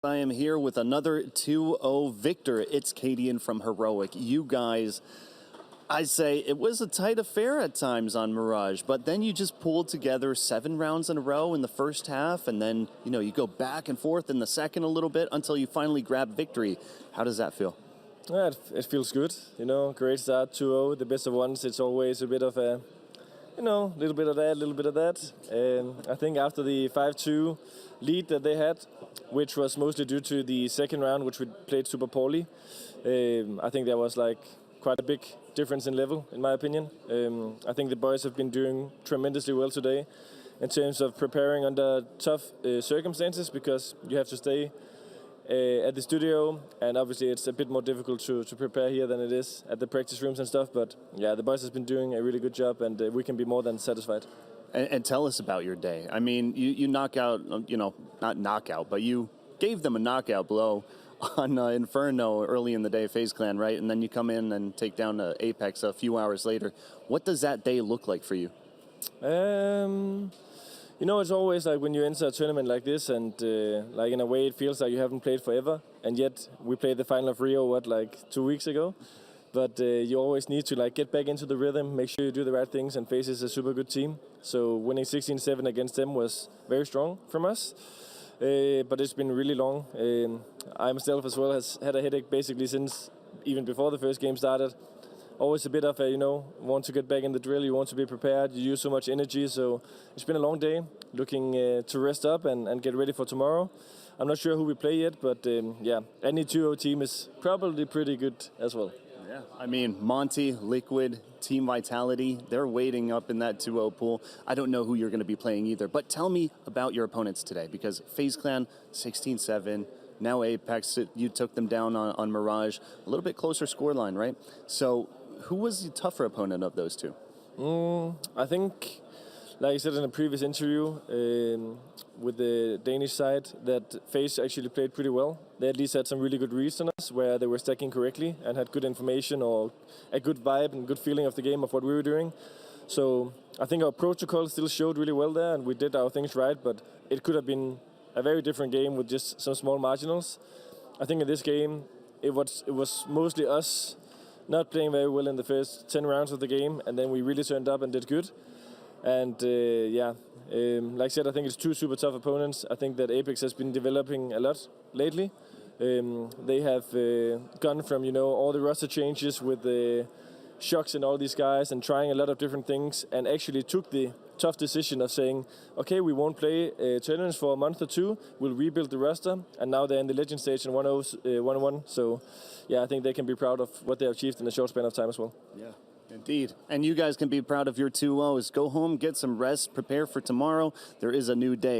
I am here with another 2-0 victor. It's cadiaN from Heroic. You guys, I say it was a tight affair at times on Mirage, but then you just pulled together 7 rounds in a row in the first half, and then, you go back and forth in the second a little bit until you finally grab victory. How does that feel? Yeah, it feels good. Great start, 2-0, the best of ones. It's always a bit of a, little bit of that, little bit of that. I think after the 5-2 lead that they had, which was mostly due to the second round, which we played super poorly, I think there was quite a big difference in level, in my opinion. I think the boys have been doing tremendously well today in terms of preparing under tough circumstances, because you have to stay at the studio, and obviously it's a bit more difficult to prepare here than it is at the practice rooms and stuff. But yeah, the boys has been doing a really good job, and we can be more than satisfied. And tell us about your day. I mean, you knock out, not knockout, but you gave them a knockout blow on Inferno early in the day, FaZe Clan, right? And then you come in and take down Apeks a few hours later. What does that day look like for you? It's always like when you enter a tournament like this, and in a way it feels like you haven't played forever, and yet we played the final of Rio, 2 weeks ago? But you always need to get back into the rhythm, make sure you do the right things, and FaZe is a super good team. So winning 16-7 against them was very strong from us. But it's been really long. I myself as well has had a headache basically since even before the first game started. Always a bit of a, want to get back in the drill, you want to be prepared, you use so much energy. So it's been a long day, looking to rest up and get ready for tomorrow. I'm not sure who we play yet, but yeah, any 2-0 team is probably pretty good as well. Yeah, I mean, Monty, Liquid, Team Vitality, they're waiting up in that 2-0 pool. I don't know who you're going to be playing either, but tell me about your opponents today, because FaZe Clan, 16-7, now Apeks, you took them down on Mirage, a little bit closer scoreline, right? So who was the tougher opponent of those two? I think, like I said in a previous interview with the Danish side, that FaZe actually played pretty well. They at least had some really good reads on us, where they were stacking correctly and had good information or a good vibe and good feeling of the game of what we were doing. So I think our protocol still showed really well there, and we did our things right, but it could have been a very different game with just some small marginals. I think in this game, it was mostly us not playing very well in the first 10 rounds of the game, and then we really turned up and did good. And like I said, I think it's 2 super tough opponents. I think that Apeks has been developing a lot lately. They have gone from all the roster changes with the shocks and all these guys, and trying a lot of different things, and actually took the tough decision of saying, okay, we won't play tournaments for a month or 2, we'll rebuild the roster, and now they're in the legend stage in 1-1. So yeah, I think they can be proud of what they have achieved in a short span of time as well. Yeah, indeed. And you guys can be proud of your 2-0s. Go home, get some rest, prepare for tomorrow. There is a new day.